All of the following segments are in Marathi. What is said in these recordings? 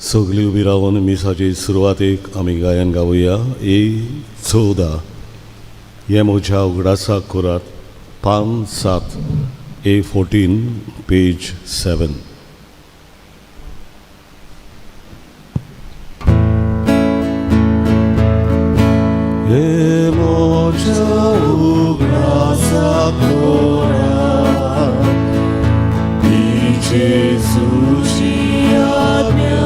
सगळी उबी रावन मिसाची सुरवातेक आमी गायन गावुया. A14 हे म्हज्या उगडासाक करात 5-7 A14 पेज 7. हे म्हज्या उगडासाक करात जेजूची आज्ञा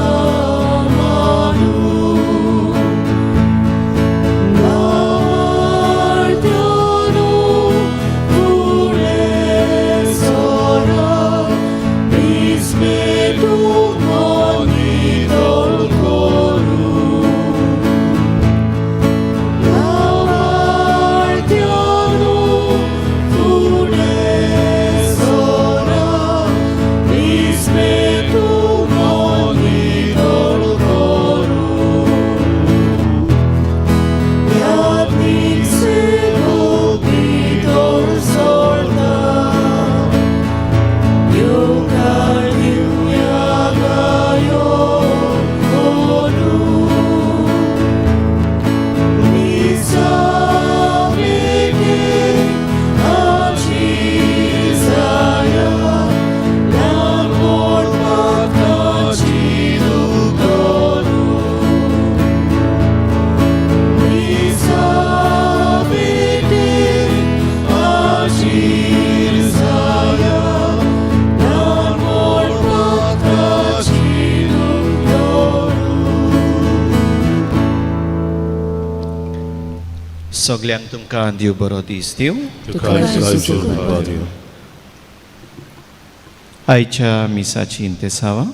सगल्यांक तुमकां देव बरो दीस दिवं. आयच्या मिसाची इंतेसावा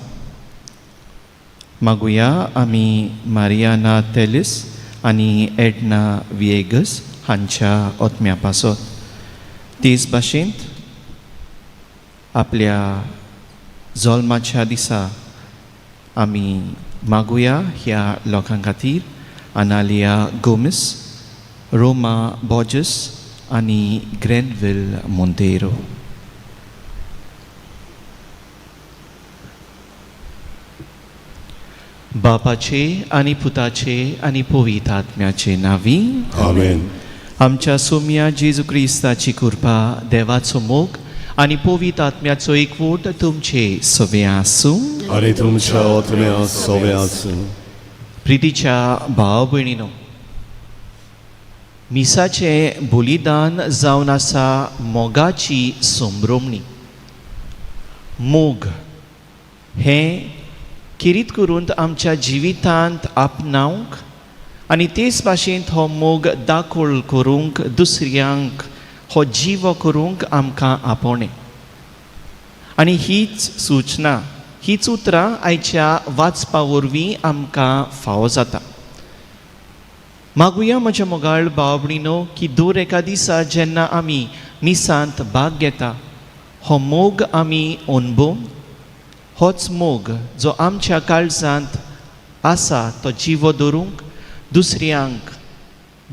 मागुया आमी मारियाना तेलिस आनी एडना विएगस हांच्या ओतम्या पासत. तेच भाशेंत आपल्या जल्माच्या दिसा आमी मागुया ह्या लोकां खातीर अनालिया गोमिस, रोमा बॉजस आनी ग्रेनविल मोंतेरो. बापाचे आनी पुताचे आनी पवित्र आत्म्याचे नांवी आमेन. आमच्या सोम्या जेजू क्रिस्ताची कृपा, देवाचो मोग आनी पवित्र आत्म्याचो एकवट तुमचे सवे आसूं आनी तुमच्या आत्म्या सवे आसूं. प्रितीच्या भाव भयणीनो, मिसाचे बलिदान जावन आसा मोगाची सोमरोमणी. मोग हें किरीत करून आमच्या जिवितांत आपणावंक आनी तेच भाशेंत हो मोग दाखोळ करूंक दुसऱ्यांक हो जिवो करूंक आमकां आपोवणें. आनी हीच सूचना, हीच उतरां आयच्या वाचपा वरवीं आमकां फावो जाता. मागुया म्हज्या मोगाळ भाव भयणीनो की दर एका दिसा जेन्ना आमी मिसांत भाग घेता हो मोग आमी अणभवून होच मोग जो आमच्या काळजांत आसा तो जिवो दवरूंक दुसऱ्यांक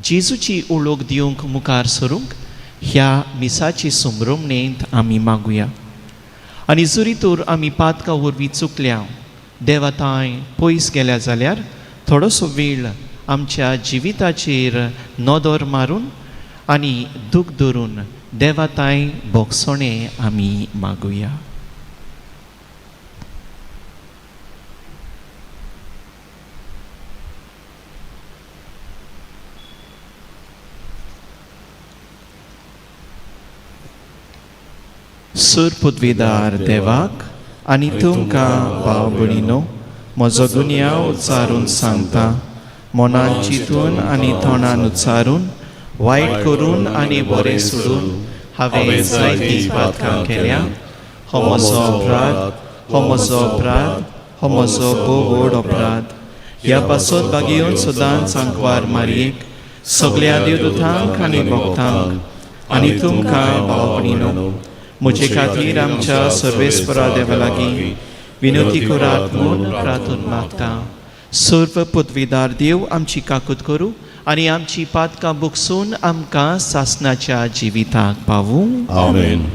जेजूची ओळख दिवंक मुखार सरूंक ह्या मिसाची सुमरमणेंत आमी मागुया. आनी जरी तर आमी पातका वरवीं चुकल्या, देवाताय पयस गेल्या जाल्यार थोडोसो वेळ आमच्या जिविताचेर नदर मारून आनी दूख धरून देवाताय बोगसोणें आमी मागुया. सूर पुदवीदार देवाक आनी तुमकां भाव भयणीनो म्हजो गुन्यांव उच्चारून सांगता. मनान चिंतून आनी तोंडान उच्चारून वायट करून आनी बरें सोडून हांवें जायतीं पातकां केल्या. हो म्हजो अपराध, हो म्हजो अपराध, हो म्हजो भोव व्हड अपराध. ह्या पासत बागेवन सदांच सांकवार मारयेक सगळ्या देवदूतांक आनी भक्तांक आनी तुमकां भाव भयणीनो म्हजे खातीर आमच्या सर्वेस्परा देवा लागीं विनंती करात म्हूण प्रार्थून मागता. सर्व पदवीदार देव आमची काकूत करूं आनी आमची पातकां बुकसून आमकां सासणाच्या जिविताक पावूं. आमेन.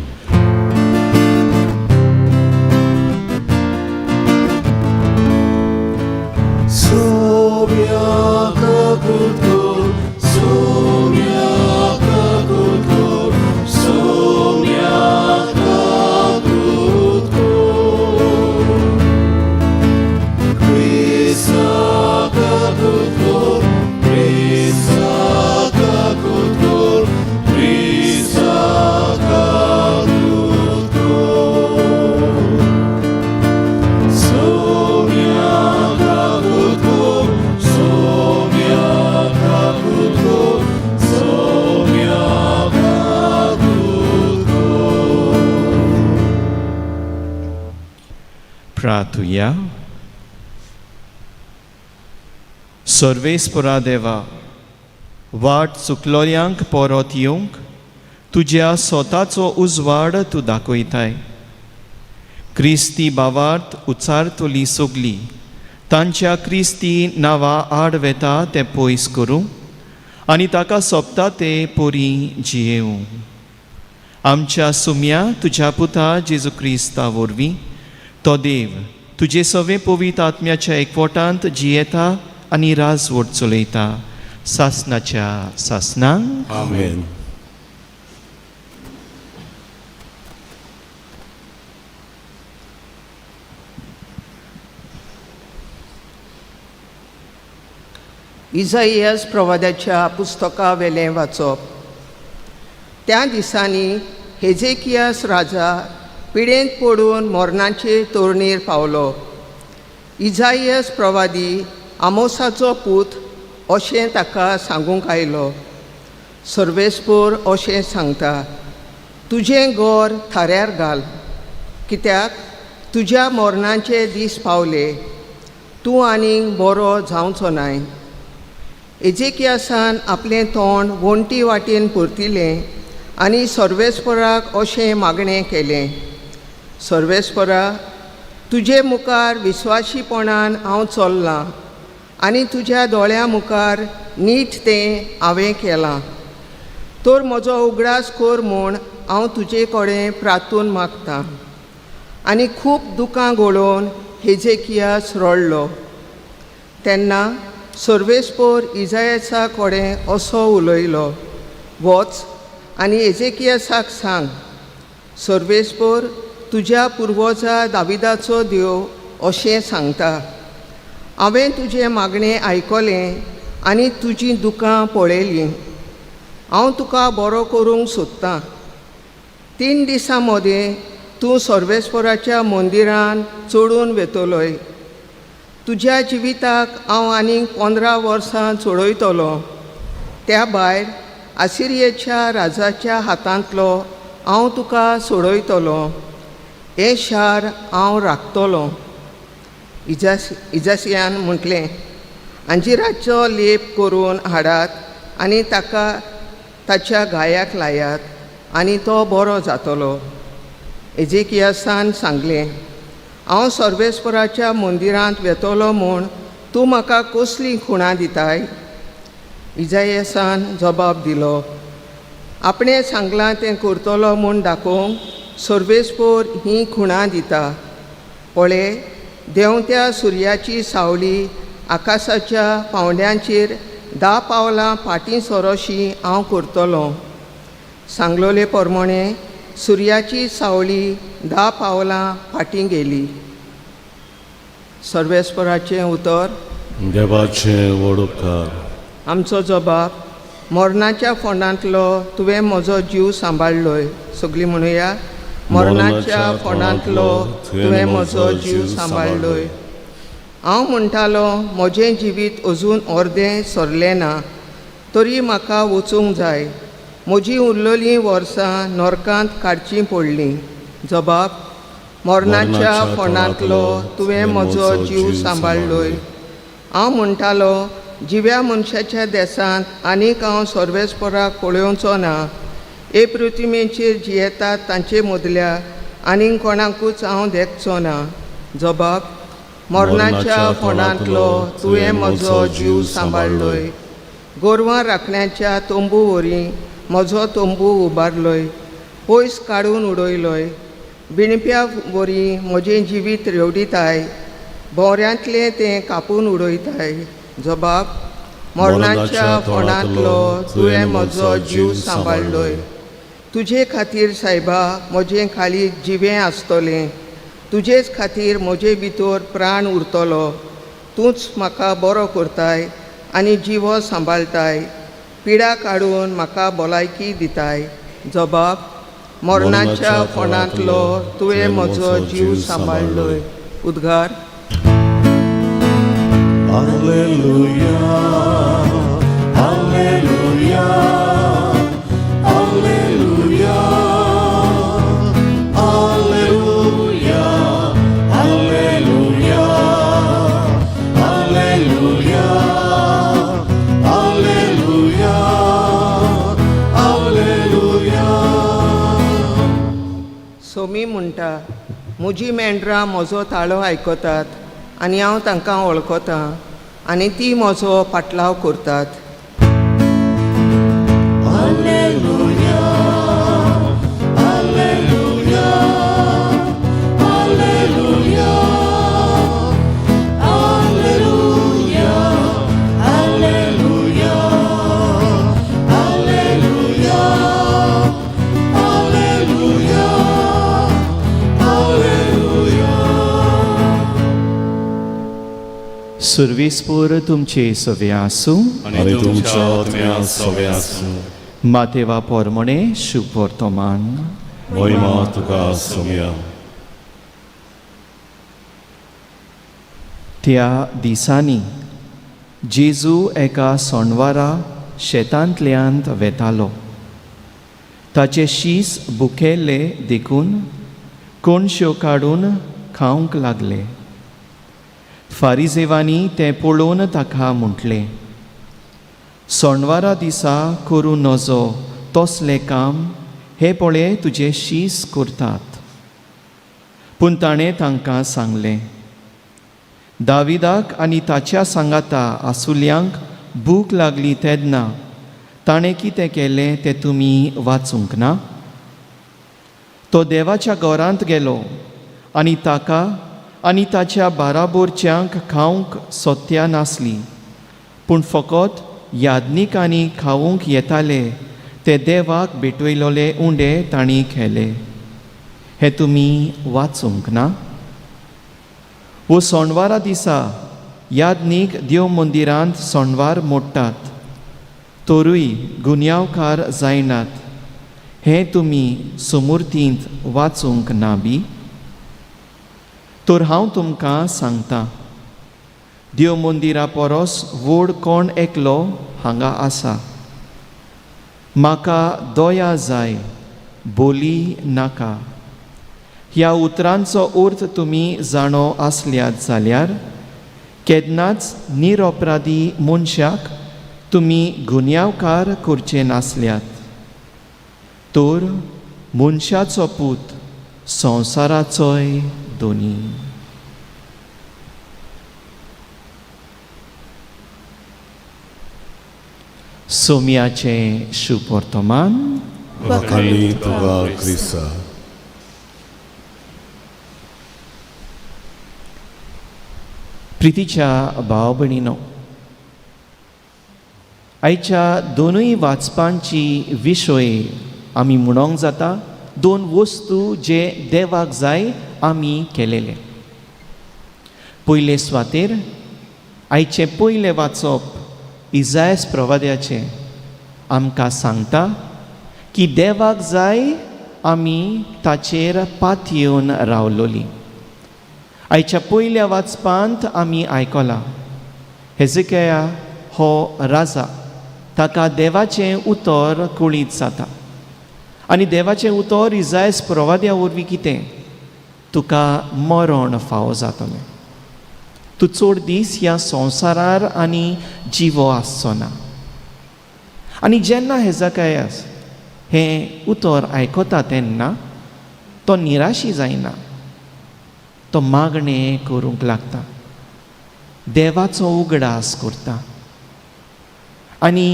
प्रार्थुया. सर्वेस्परा देवा, वाट चुकलोल्यांक परत येवंक तुज्या स्वताचो उजवाड तूं दाखयताय. क्रिस्ती भावार्थ उचारतली सोगली तांच्या क्रिस्ती नांवा आड वेता ते पयस करूं आनी ताका सोबता ते पोरी जियेवं. आमच्या सुम्या तुज्या पुता जेजू क्रिस्ता वरवीं तो देव तुजे सवे पवित्र आत्म्याच्या एकवटांत जियेता आनी राजवट चलयता सासनाच्या सासनांक. आमेन. इसाइयास प्रवाद्याच्या पुस्तका वेलें वाचप. त्या दिसांनी हेजेकियास राजा पिडेंत पडून मरणाचे तोरणेर पावलो. इसाइयास प्रवादी आमोसाचो पूत अशें ताका सांगूंक आयलो. सर्वेस्पोर अशें सांगता, तुजें घर थाऱ्यार घाल, कित्याक तुज्या मरणाचे दीस पावले, तूं आनीक बरो जावचो नाय. एजेकियासान आपलें तोंड वणटी वाटेन परतिलें आनी सर्वेस्पराक अशें मागणें केलें, सर्वेस्परा, तुजे मुखार विस्वाशीपणान हांव चल्लां आनी तुज्या दोळ्या मुखार नीट तें हांवें केलां. तर म्हजो उगडास कर म्हूण हांव तुजे कडेन प्रार्थून मागतां. आनी खूब दुकां घडोवन हेजेकियास रडलो. तेन्ना सर्वेस्पोर इसाइयासा कडेन असो उलयलो, वच आनी एजेकियासाक सांग, सर्वेस्पोर तुज्या पुर्वजा दाविदाचो देव अशें सांगता, हांवें तुजें मागणें आयकलें आनी तुजीं दुकां पळयलीं. हांव तुका बरो करूंक सोदतां. 3 दिसां मदें तूं सर्वेस्पोराच्या मंदिरान चडून वेतलोय. तुज्या जिविताक हांव आनीक 15 वर्सां चडयतलो. त्या भायर आसिरियेच्या राजाच्या हातांतलो हांव तुका सोडयतलो. हें शार हांव राखतलों. इजासियान म्हटलें, अंजिराचो लेप करून हाडात आनी ताका ताच्या गायाक लायात आनी तो बरो जातलो. एजेकियासान सांगलें, हांव सर्वेस्पराच्या मंदिरांत वेतलो म्हूण तूं म्हाका कसली खुणां दिताय? इसाइयासान जबाब दिलो, आपणें सांगलां तें करतलो म्हूण दाखोवंक सर्वेस्पोर ही खुणां दिता. पळय, देंवत्या सुर्याची सावळी आकाशाच्या पांवड्यांचेर 10 पावलां फाटीं सरोशी हांव करतलों. सांगलोले प्रमाणे सुर्याची सावळी 10 पावलां फाटीं गेली. सर्वेस्पराचें उतर, देवाचें वडोवकार. आमचो जबाब, मरणाच्या फोंडांतलो तुवें म्हजो जीव सांबाळलोय. सगळीं म्हणुया, मरणाच्या फोंडांतलो तुवें म्हजो जीव सांबाळलोय. हांव म्हणटालो, म्हजें जिवीत अजून अर्दें सरलें ना, तरी म्हाका वचूंक जाय. म्हजीं उरलेलीं वर्सां नरकांत काडचीं पडलीं. जबाब, मरणाच्या फोंडांतलो तुवें म्हजो जीव सांबाळलोय. हांव म्हणटालो, जिव्या मनशाच्या देसांत आनीक हांव सर्वेस्पराक पळोवचो ना. हे पृथ्वीचेर जियेतात तांचे मदल्या आनीक कोणाकूच हांव देखचो ना. जबाब, मरणाच्या फोंडांतलो तुवें म्हजो जीव सांबाळलोय. गोरवां राखण्याच्या तंबू वरी म्हजो तंबू उबारलोय, पयस काडून उडयलोय. बिणप्या वरी म्हजें जिवीत रेवडिताय, भोवऱ्यांतलें तें कापून उडयताय. जबाब मरणाच्या फोंडांतलो तुवें म्हजो जीव सांबाळलोय. तुजे खातीर सायबा म्हजें खाली जिवें आसतलें. तुजेच खातीर म्हजे भितर प्राण उरतलो. तूंच म्हाका बरो करताय आनी जिवो सांबाळटाय. पिडा काडून म्हाका भलायकी दिताय. जबाब मरणाच्या फोंडांतलो तुवें म्हजो जीव सांबाळलोय. उद्गार Alleluia, Alleluia, Alleluia, Alleluia, Alleluia, Alleluia, Alleluia, Alleluia. Somi म्हणटा म्हजी मेंढरां म्हजो ताळो आयकतात आनी हांव तांकां वळखतां आनी ती म्हजो पाटलाव करतात. Alleluia, Alleluia, Alleluia, Alleluia, Alleluia, Alleluia, Alleluia, Alleluia. सर्वेस्पोर तुमचे सवे आसूं आनी तुमच्या आत्म्या सवे आसूं. मातेवा पोरमणे शुभ वर्तमान. महिमा तुका सोम्या. त्या दिसांनी जेजू एका सोणवारा शेतांतल्यान वेतालो. ताचे शीस बुकेल्ले देखून कोणश्यो काडून खावंक लागले. फारिजेवांनी तें पळोवन ताका म्हटलें, सोणवारा दिसा करूं नजो तसलें काम हे पळय तुजे शीस करतात. पूण ताणें तांकां सांगलें, दाविदाक आनी ताच्या सांगाता आसुल्यांक भूक लागली तेन्ना ताणें कितें केलें तें तुमी वाचूंक ना? तो देवाच्या घरांत गेलो आनी ताका आनी ताच्या बाराबोरच्यांक खावंक सोत्या नासली. पूण फकत याज्ञिकांनी खावंक येताले ते देवाक भेटयलोले उंडे तांणी केले. हे तुमी वाचूंक ना? वो सोणवारा दिसा याज्ञीक देव मंदिरांत सोणवार मोडटात, तोरूय गुन्यांवकार जायनात. हें तुमी सुमूर्तींत वाचूंक ना बी? तर हांव तुमकां सांगतां, देव मंदिरा परस व्हड कोण एकलो हांगा आसा. म्हाका दया जाय, बोली नाका. ह्या उतरांचो अर्थ तुमी जाणो आसल्यात जाल्यार केन्नाच निरपराधी मनशाक तुमी गुन्यांवकार करचे नासल्यात. तर मनशाचो पूत संवसाराचोय दोनी. सोम्याचें शुभ वर्तमान. वखाणी तुका क्रिस्ता. प्रितीच्या भाव भयणीनो, आयच्या दोनूय वाचपांची विशय आमी म्हणोंक जाता दोन वस्तू जे देवाक जाय आमी केलेले. पयले सुवातेर आयचे पयले वाचप इसायास प्रवाद्याचे आमकां सांगता की देवाक जाय आमी ताचेर पातयेवन रावलोली. आयच्या पयल्या वाचपांत आमी आयकलां हेजेकिया हो राजा, ताका देवाचें उतर कळीत जाता. आनी देवाचें उतर इसायास प्रवाद्या वरवीं कितें? तुका मरण फावो जातलें. तूं चड दीस ह्या संवसारार आनी जिवो आसचो ना. आनी जेन्ना हेजेकियास हें उतर आयकता तेन्ना तो निराशी जायना. तो मागणें करूंक लागता, देवाचो उगडास करता. आनी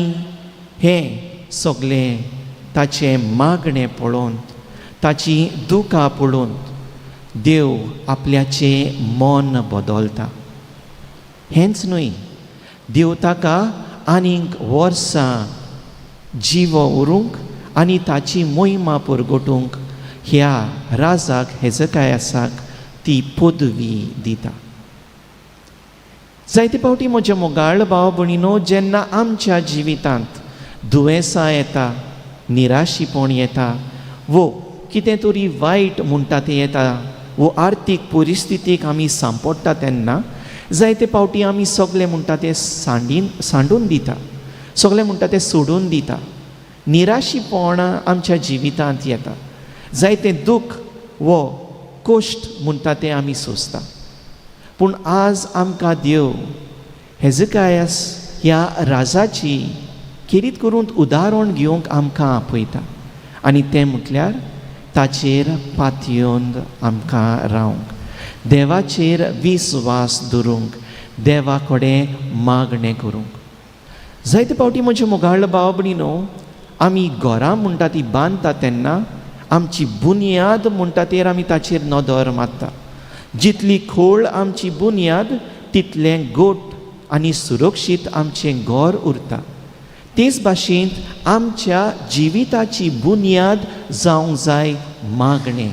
हें सगळें ताचें मागणें पळोवन, ताची दुखां पळोवन देव आपल्याचें मन बदलता. हेंच न्हय, देव ताका आनीक वर्सां जिवो उरूंक आनी ताची मोहिमा परगटूंक ह्या राजाक हेजकायासाक ती पदवी दिता. जायते फावटी म्हज्या मोगाळ भाव भयणीनो, जेन्ना आमच्या जिवितांत दुयेंसां येता, निराशीपण येता, वो कितें तरी वायट म्हणटा तें येता, वो आर्थीक परिस्थितीक आमी सांपडटा तेन्ना जायते फावटी आमी सगळें म्हणटा तें सांडून दिता, सगळें म्हणटा तें सोडून दिता. निराशीपण आमच्या जिवितांत येता, जायतें दूख वो कश्ट म्हणटा तें आमी सोंसता. पूण आज आमकां देव हेजकायास ह्या राजाची किरीत करून उदाहरण घेवंक आमकां आपयता आनी तें म्हटल्यार ताचेर पातयेवन आमकां रावंक, देवाचेर विस्वास दवरूंक, देवा कडेन मागणें करूंक. जायते फावटी म्हजे मोगाळ भाव भयणीनो, आमी घरां म्हणटा ती बांदता तेन्ना आमची बुनयाद म्हणटा तेर आमी ताचेर नदर मारता. जितली खोल आमची बुनयाद तितलें गोट आनी सुरक्षीत आमचें घर उरता. तेच भाशेन आमच्या जिविताची बुनयाद जावंक जाय मागणें.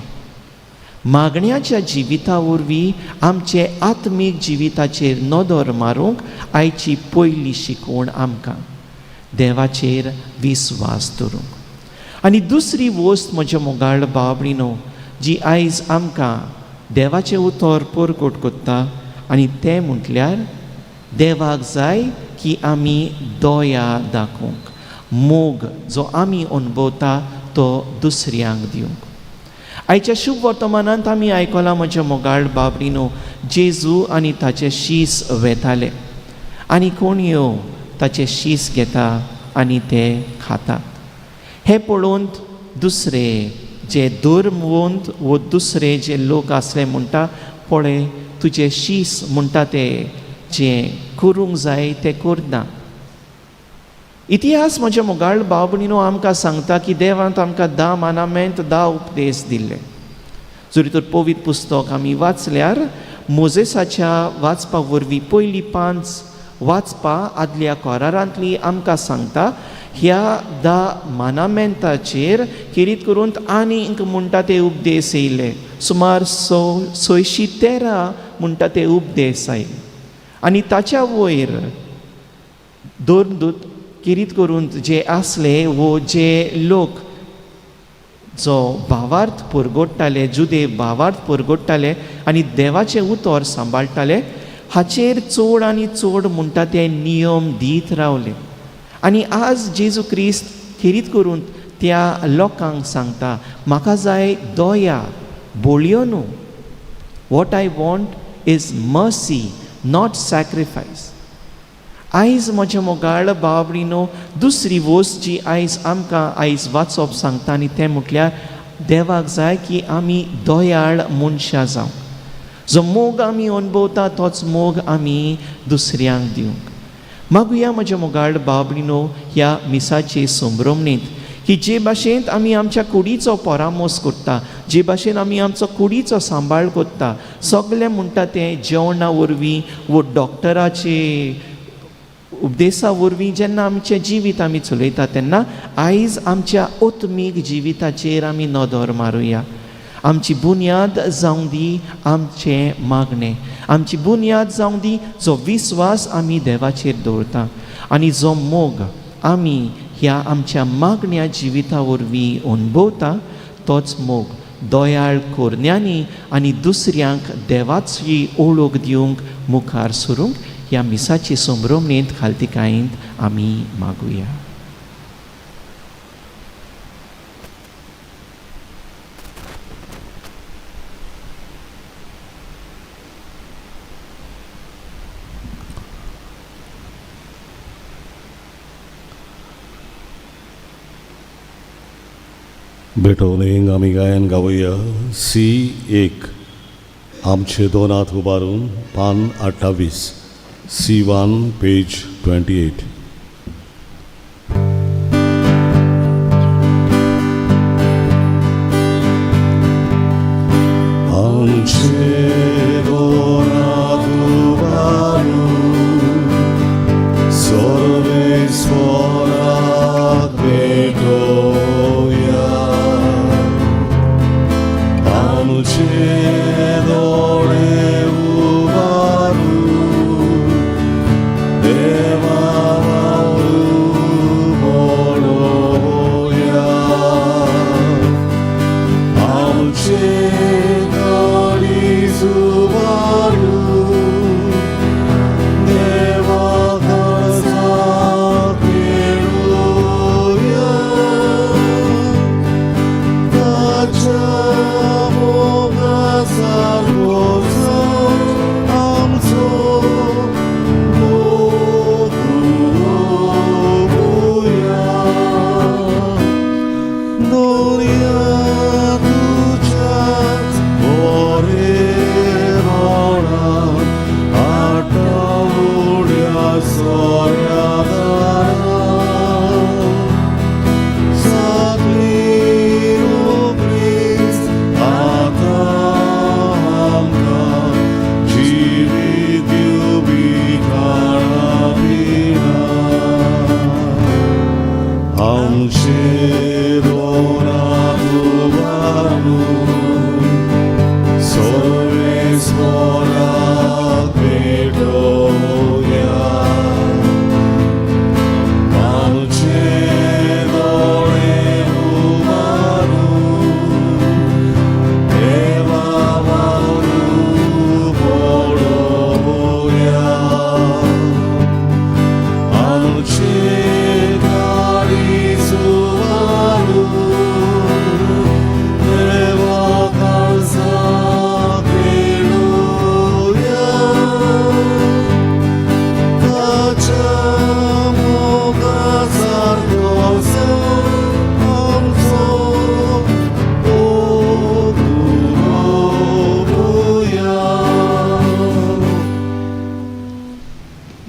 मागण्याच्या जिविता वरवीं आमचे आत्मीक जिविताचेर नदर मारूंक आयची पयली शिकवण आमकां देवाचेर विस्वास दवरूंक. आनी दुसरी वस्त म्हज्या मोगाळ भाव भयणीनो, जी आयज आमकां देवाचें उतर परगट कोत्ता आनी तें म्हटल्यार देवाक जाय की आमी दया दाखोवंक, मोग जो आमी अनुभवता तो दुसऱ्यांक दिवंक. आयच्या शुभ वर्तमानांत आमी आयकलां म्हज्या मोगाळ भाव भयणीनो, जेजू आनी ताचे शीस वेताले आनी कोणयो ताचे शीस घेता आनी ते खाता. हे पळोवन दुसरे जे धर्मवंत वो दुसरे जे लोक आसले म्हणटा, पळय तुजे शीस म्हणटा ते जे करूंक जाय तें करना. इतिहास म्हज्या मोगाळ भाव भयणीनो आमकां सांगता की देवान आमकां 10 मानामेंट 10 उपदेश दिल्ले. जरी तर पवित्र पुस्तक आमी वाचल्यार मोजेसाच्या वाचपा वरवीं पयलीं 5 वाचपा आदल्या कोरारांतली आमकां सांगता ह्या 10 मानामेंटाचेर किरीत करून आनीक म्हणटा ते उपदेश येयले. सुमार 613 म्हणटा ते उपदेश आयले आनी ताच्या वयर दोन किरीत करून जे आसले वो जे लोक जो भावार्थ परगडटाले, जुदे भावार्थ परगडटाले आनी देवाचें उतर सांबाळटाले, हाचेर चड आनी चड म्हणटा ते नियम दीत रावले. आनी आज जेजू क्रिस्त किरीत करून त्या लोकांक सांगता, म्हाका जाय दया, बोळयो न्हू. What I want is mercy, not sacrifice. आयज म्हज्या मोगाळ भाव भयणीनो, दुसरी वस्त जी आयज आमकां आयज वाचप सांगता आनी तें म्हटल्यार देवाक जाय की आमी दयाळ मनशां जावं. जो मोग आमी अनुभवता तोच मोग आमी दुसऱ्यांक दिवंक. मागुया म्हज्या मोगाळ भाव भयणीनो ह्या मिसाचे संभ्रमणेंत की जे भाशेन आमी आमच्या कुडीचो परामोस करता, जे भाशेन आमी आमचो कुडीचो सांबाळ करता, सगळें म्हणटा तें जेवणा वरवीं वो डॉक्टराचे उपदेशा वरवीं जेन्ना आमचें जिवीत आमी चलयता तेन्ना आयज आमच्या आत्मीक जिविताचेर आमी नदर मारुया. आमची बुनयाद जावं दी आमचें मागणें, आमची बुनयाद जावं दी जो विस्वास आमी देवाचेर दवरता आनी जो मोग आमी ह्या आमच्या मागण्या जिविता वरवीं अनुभवता, तोच मोग दयाळ कोरण्यांनी आनी दुसऱ्यांक देवाची ओळख दिवंक मुखार सरूंक ह्या मिसाची संभ्रमणेंत खालतिकायेंत आमी मागुया. बेटोवनेक आमी गायन गावया C1. आमचे दोन हात उबारून पान 28, C1 पेज 28. आमचे दोन हात उबारून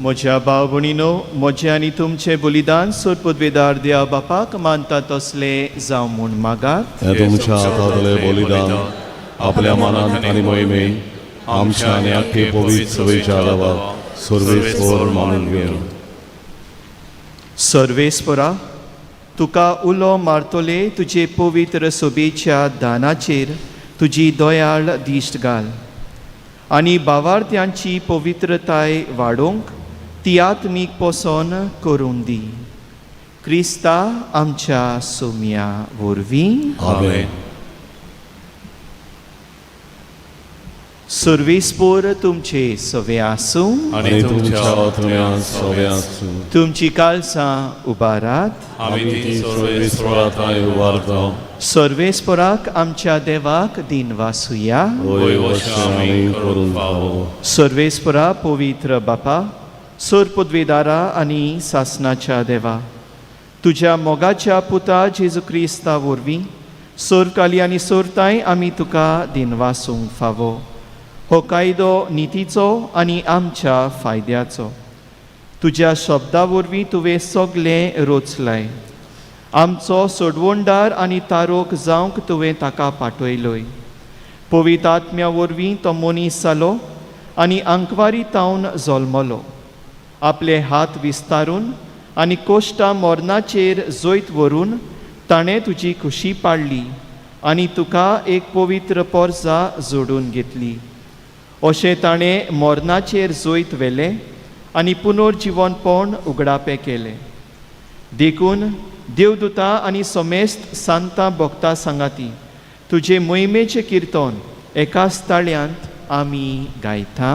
म्हज्या भाव भयणीनो, म्हजें आनी तुमचें बलिदान सोदपदवेदार देवा बापाक मानता तसले जावं म्हूण मागात. हे तुमच्या हातांतलें बलिदान आपल्या मनांत आनी मोहिमेन आमच्या आनी आख्खे पवित्र सभेच्या गांवांत सर्वेस्पर मानून घेवन. सर्वेस्परा, तुका उलो मारतले तुजे पवित्र सभेच्या दानाचेर तुजी दयाळ दिश्ट घाल आनी भावार्थ्यांची पवित्रताय वाडोवंक तियात्मीक पोसन करून दी. क्रिस्ता आमच्या सोम्या वरवीं. आमेन. सर्वेस्पर तुमचे सवे आसूं आनी तुमच्या आत्म्यान सवे आसूं. तुमची काळसां उबारात. आमी ती सर्वेस्परांताय उबारता. सर्वेस्पराक आमच्या देवाक दिन वासुया. वय वर्षां आमी करून पावो. सर्वेस्परा पवित्र बापा, सोरपदवेदारा आनी सासणाच्या देवा, तुज्या मोगाच्या पुता जेजू क्रिस्ता वरवीं सोरकाली आनी सोरताय आमी तुका दिन वासूंक फावो. हो कायदो नितीचो आनी आमच्या फायद्याचो. तुज्या शब्दा वरवीं तुवें सगलें रोचलाय. आमचो सोडवणदार आनी तारोक जावंक तुवें ताका पाठयलोय. पवित्र आत्म्या वरवीं तो मनीस जालो आनी आंकवारी तावन जल्मलो. आपले हात विस्तारून आनी कोश्टां मोरनाचेर जोयत व्हरून ताणें तुजी खुशी पाडली आनी तुका एक पवित्र पोरजा जोडून घेतली. अशें ताणें मोरनाचेर जोयत व्हेलें आनी पुनर्जिवनपण उगडापें केलें. देखून देवदूतां आनी समेस्त सांतां भक्तां सांगाती तुजे मोहिमेचें किर्तन एकाच ताळयांत आमी गायता.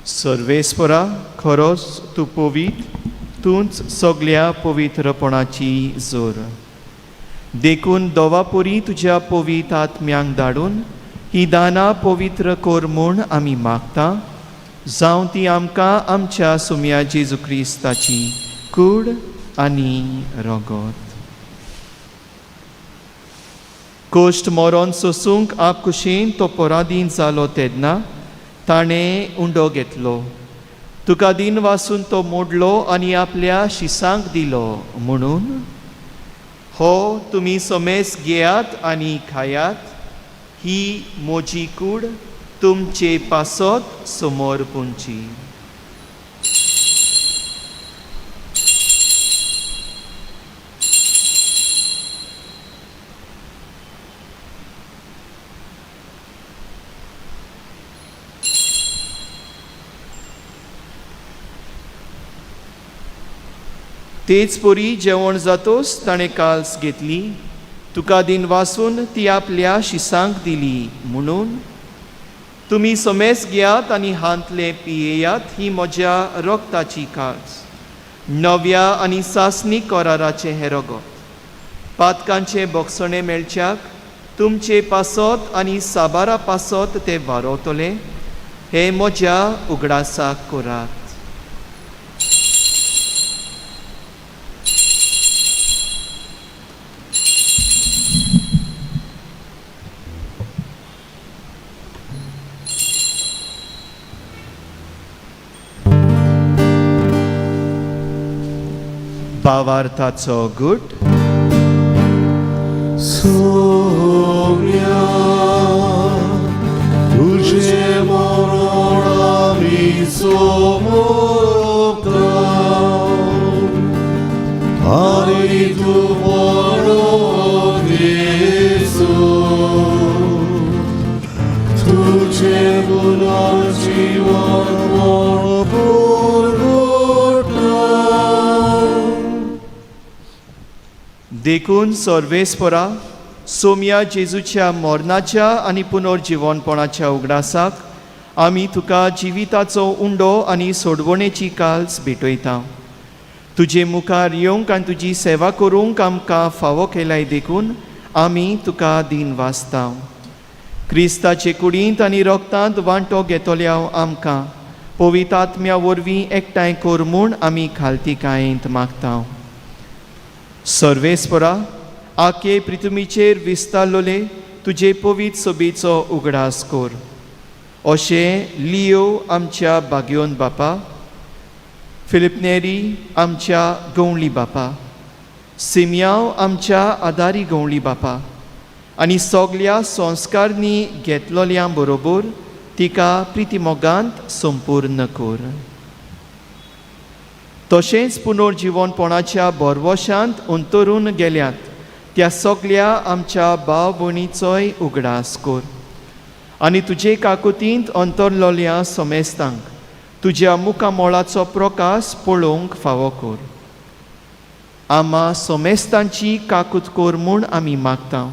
सर्वेस्परा, खरोच तूं पवित्र, तूंच सगल्या पवित्रपणाची जोर. देखून दोवापुरी तुज्या पवित्र आत्म्यांक धाडून ही दानां पवित्र कोर म्हूण आमी मागता. जावं ती आमकां आमच्या सुम्या जेजू क्रिस्ताची कूड आनी रगत. कोश्ट मोरोन सोसूंक आप कुशीन तो पराधीन जालो तेन्ना ताणें उंडो घेतलो. तुका दिन वासून तो मोडलो आनी आपल्या शिसांक दिलो म्हणून हो तुमी समेस घेयात आनी खायात. ही मोजी कूड तुमचे पासत समोर पुंची. तेच परी जेवण जातोच ताणें काल्स घेतली. तुका दिन वासून ती आपल्या शिसांक दिली म्हणून तुमी समेस घेयात आनी हांतले पियेयात. ही म्हज्या रक्ताची काल्स, नव्या आनी सासणी कराराचें हें रगत. पातकांचे बोगसणे मेळच्याक तुमचे पासत आनी साबारा पासत ते वारवतले. हे म्हज्या उगडासाक करात. भावार्थाचो गुट. सोम्या तुझे मरण आमी सोमोपता आनी देखून सर्वेस्परा सोम्या जेजूच्या मरणाच्या आनी पुनर्जिवनपणाच्या उगडासाक आमी तुका जिविताचो उंडो आनी सोडवणेची काल्स भेटयता. तुजे मुखार येवंक आनी तुजी सेवा करूंक आमकां फावो केल्याय देखून आमी तुका दिन वाचता. क्रिस्ताचे कुडींत आनी रोगतांत वांटो घेतल्या आमकां पवित्र आत्म्या वरवीं एकठांय कर म्हूण आमी खालतीकायेंत मागता. सर्वेस्परा आखे पृथ्वीचेर विस्तारलोले तुजे पवित्र सोबीचो उगडास कर. अशें लियो आमच्या बागयोन बापा, फिलिपनेरी आमच्या गवळी बापा, सिमियांव आमच्या आदारी गवळी बापा आनी सगल्या संस्कारनी घेतलोल्या बरोबर तिका प्रितीमोगांत संपूर्ण कर. तशेंच पुनर्जिवनपणाच्या बरवशांत अंतरून गेल्यात त्या सगल्या आमच्या भाव भयणीचोय उगडास कर. आनी तुजे काकुतींत अंतरलोल्या समेस्तांक तुज्या मुखामोळाचो प्रकाश पळोवंक फावो कर. आम्हा समेस्तांची काकूत कर म्हूण आमी मागता.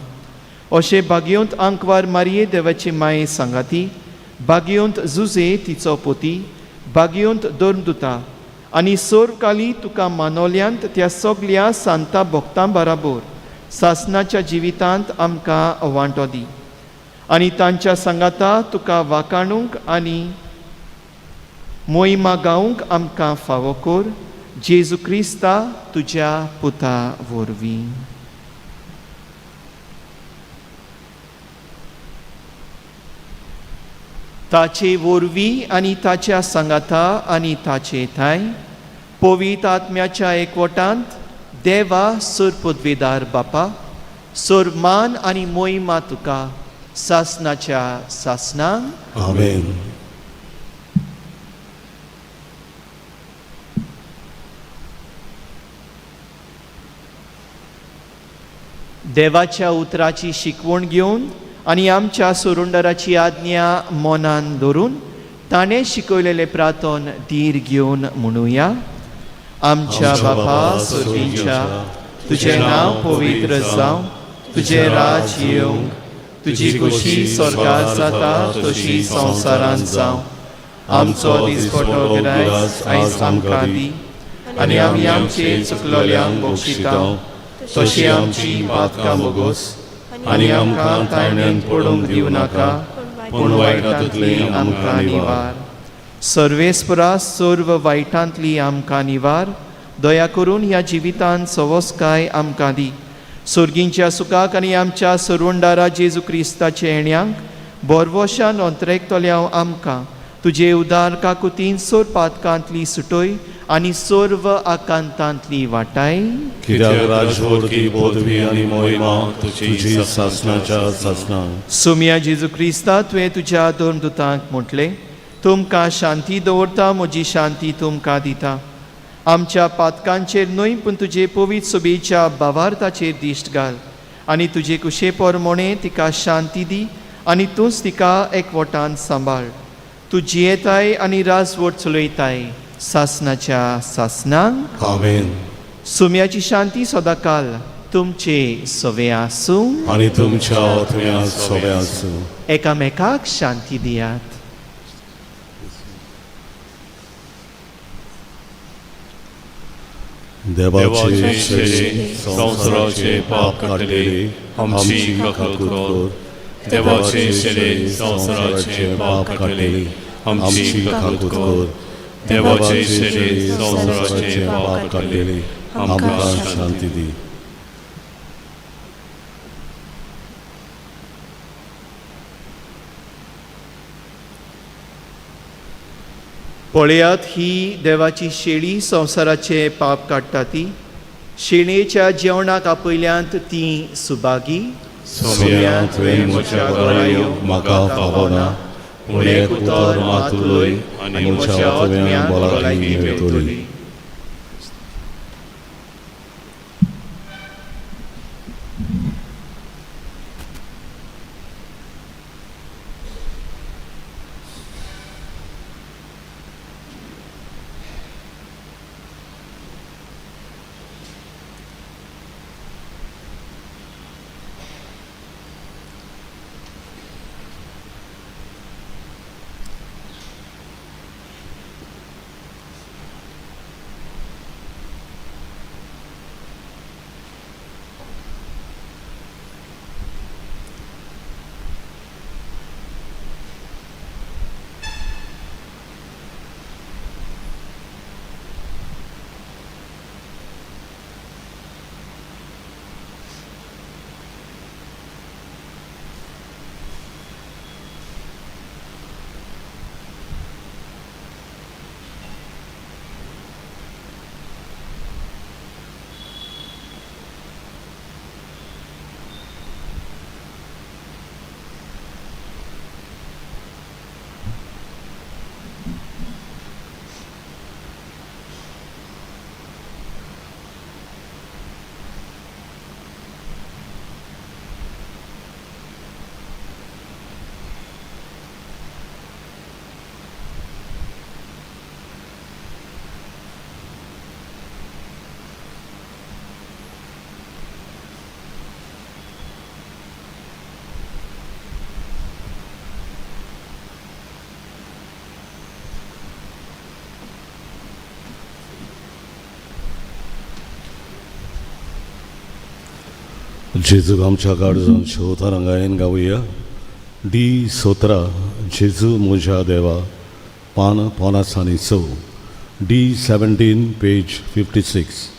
अशें बागयोंत आंकवार मारये देवाचे माये सांगाती, बागयोंत जुजे तिचो पोती, बागयोंत धर्मदुता आनी सोरकाली तुका मानवल्यांत त्या सगल्या सांता भक्तां बराबर सासणाच्या जिवितांत आमकां वांटो दी. आनी तांच्या सांगाता तुका वाखाणूंक आनी मोहिमा गावंक आमकां फावो कर. जेजू क्रिस्ता तुज्या पुता वरवीं. ताचे वरवीं आनी ताच्या सांगाता आनी ताचे थाय पवित्र आत्म्याच्या एकवटांत देवा सुर पदवेदार बापा सुर मान आनी मोहिमा तुका सासणाच्या सासणांक. आमेन. देवाच्या उतराची शिकवण घेवन आनी आमच्या सुरुंडराची आज्ञा मनान धरून ताणें शिकयलेले प्रार्थन धीर घेवन म्हणुया. आमच्या बापा सुर्गीच्या तुजें नांव पवित्र जावं, तुजें राज येवंक, तुजी खुशी स्वर्गांत जाता तशी संवसारांत जावं. आमचो दिसपटो गिरायस आयज आमकां दी आनी आमी आमचे चुकलोल्यांक बक्षिता तशी आमची पातकां बोगोस आनी आमकां तायण्यांत पडूंक दिवं नाका पूण वायटांतली आमकां निवार. सर्वेस्परा सर्व वायटांतली आमकां निवार. दया करून ह्या जिवितांत सवस्काय आमकां दी. सुर्गींच्या सुखाक आनी आमच्या सर्वंडारा जेजू क्रिस्ताचे येण्याक बरवशान अंतरेकतल्या आमकां तुजे उदार काकुतीन सोर पातकांतली सुटोय आनी सर्व आकांतांतली वाटाय. कित्याक राजवटी पदवी आनी मोहिमा तुजी सासणाच्या सासणांक. सोम्या जेजू क्रिस्ता तुवें तुज्या धर्मदुतांक म्हटलें, तुमकां शांती दवरता, म्हजी शांती तुमकां दिता. आमच्या पातकांचेर न्हय पूण तुजे पवित्र सोबेच्या भावार्थाचेर दिश्ट घाल आनी तुजे कुशे पोरमोणे तिका शांती दी आनी तूंच तिका एकवटान सांबाळ. तूं जियेताय आनी राजवट चलयताय सासणाच्या सासणांक. आमेन. सोम्याची शांती सदांकाल तुमचे सोबे आसूं आनी तुमच्या आत्म्याक सोबे आसूं. एकामेकाक शांती दियात. देवाचे शेळे संवसाराचे पाप काडलेली आमची काकूत कर. देवाचे शेळे संवसाराचे पाप काडलेली आमची काकूत कर. देवाचे शेळे संवसाराचे पाप काडलेली आमकां शांती दी. पळयात ही देवाची शेळी संवसाराचे पाप काडटा ती. शेळयेच्या जेवणाक आपयल्यांत ती सुभागी. सोम्या तुवें म्हज्या घरा येवंक म्हाका फावो ना, पूण एक उतर मात उलय आनी म्हज्या आत्म्याक भलायकी मेळटली. जेजूक आमच्या काळजान शेवता रंगायन गावया. D17 जेजू म्हज्या देवा, पान 506. D17 page 56.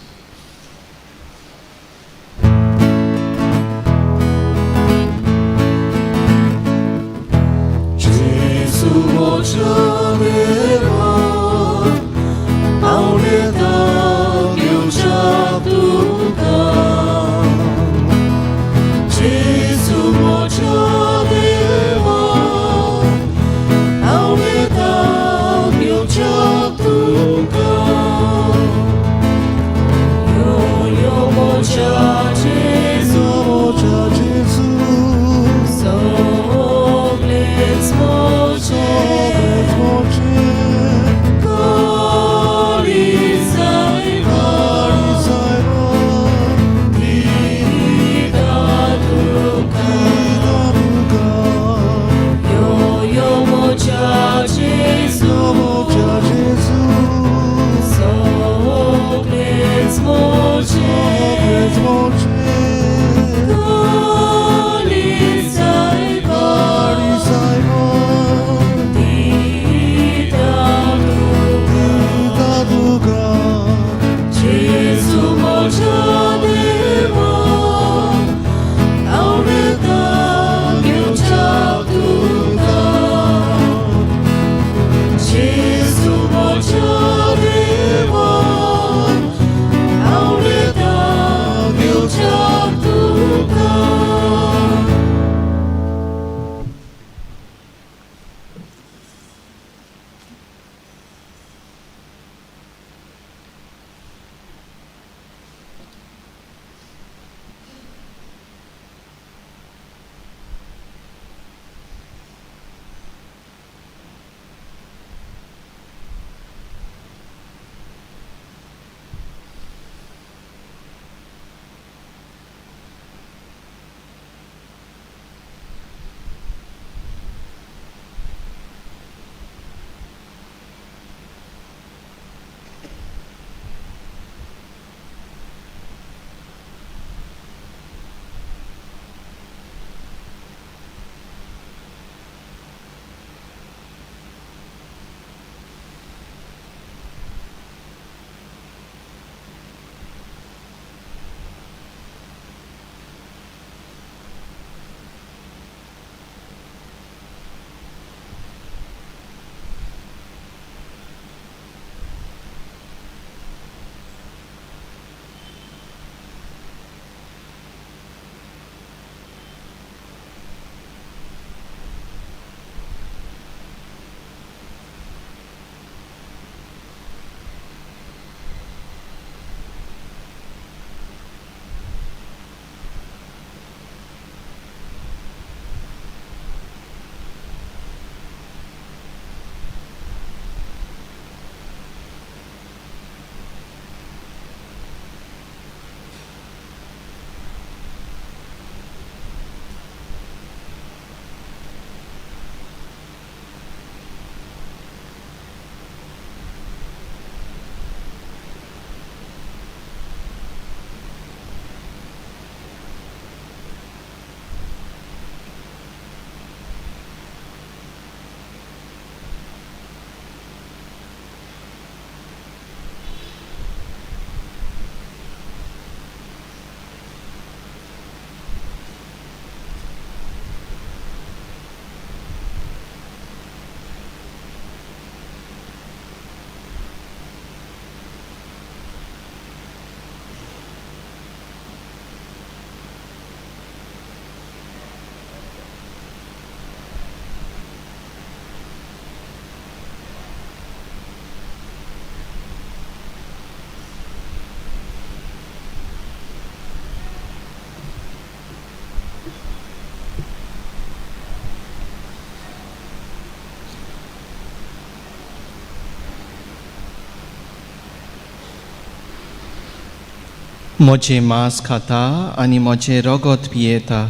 म्हजें मांस खाता आनी म्हजें रगत पियेता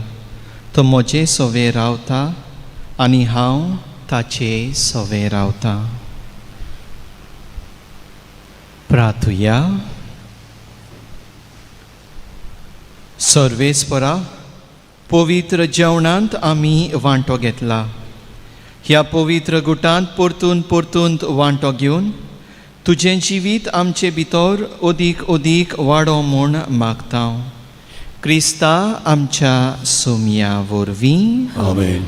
तो म्हजे सवे रावता आनी हांव ताचे सवे रावता. प्रार्थुया. सर्वेस्परा, पवित्र जेवणांत आमी वांटो घेतला. ह्या पवित्र गुटांत परतून परतून वांटो घेवन तुजें जिवीत आमचे भितर अदीक वाडो म्हूण मागता. क्रिस्ता आमच्या सोमया वरवीं. आमेन.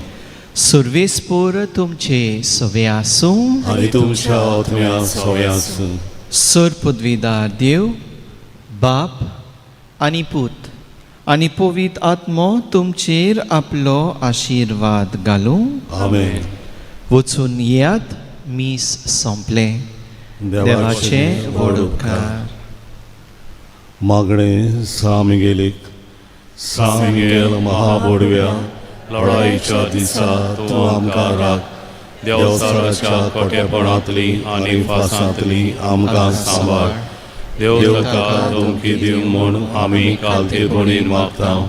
सर्वेस्पर तुमचे सवे आसूं आनी तुमच्या आत्म्या सवे आसूं. सर्पद्विदार देव, बाप आनी पूत आनी पवित्र आत्मो तुमचेर आपलो आशिर्वाद घालूं. आमेन. वचून येयात, मीस सोंपलें. देवाचे व्हड उपकार. मागणे सामगेलीक. सामगेल महाबोडव्या लढाईच्या दिसा तूं आमकां राख. देवसाराच्या कोटेपणांतली आनी फासांतली आमकां सांबाळ. देव ताका धमकी दिवं म्हूण आमी कालतेपणीन मागता.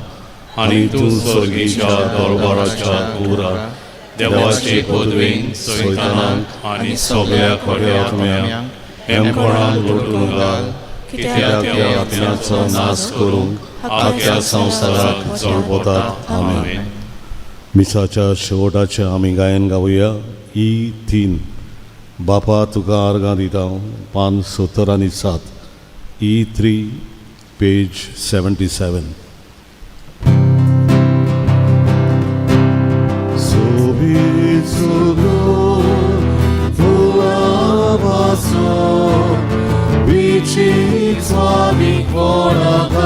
आनी तूं सर्गीच्या दरबाराच्या कुराक देवाचे पदवेन सैतानाक आनी सगळ्या खोट्या आत्म्यांक हेमपणान लोटून घाल. कित्याक त्या आत्म्याचो नाश करूंक आख्या संवसाराक जळपतात. आमेन. मिसाच्या शेवटाचे आमी गायन गावया. E3. बापा तुका आर्गां दिता. पान 70 आनी 7. E3, page 77. Sławi chwała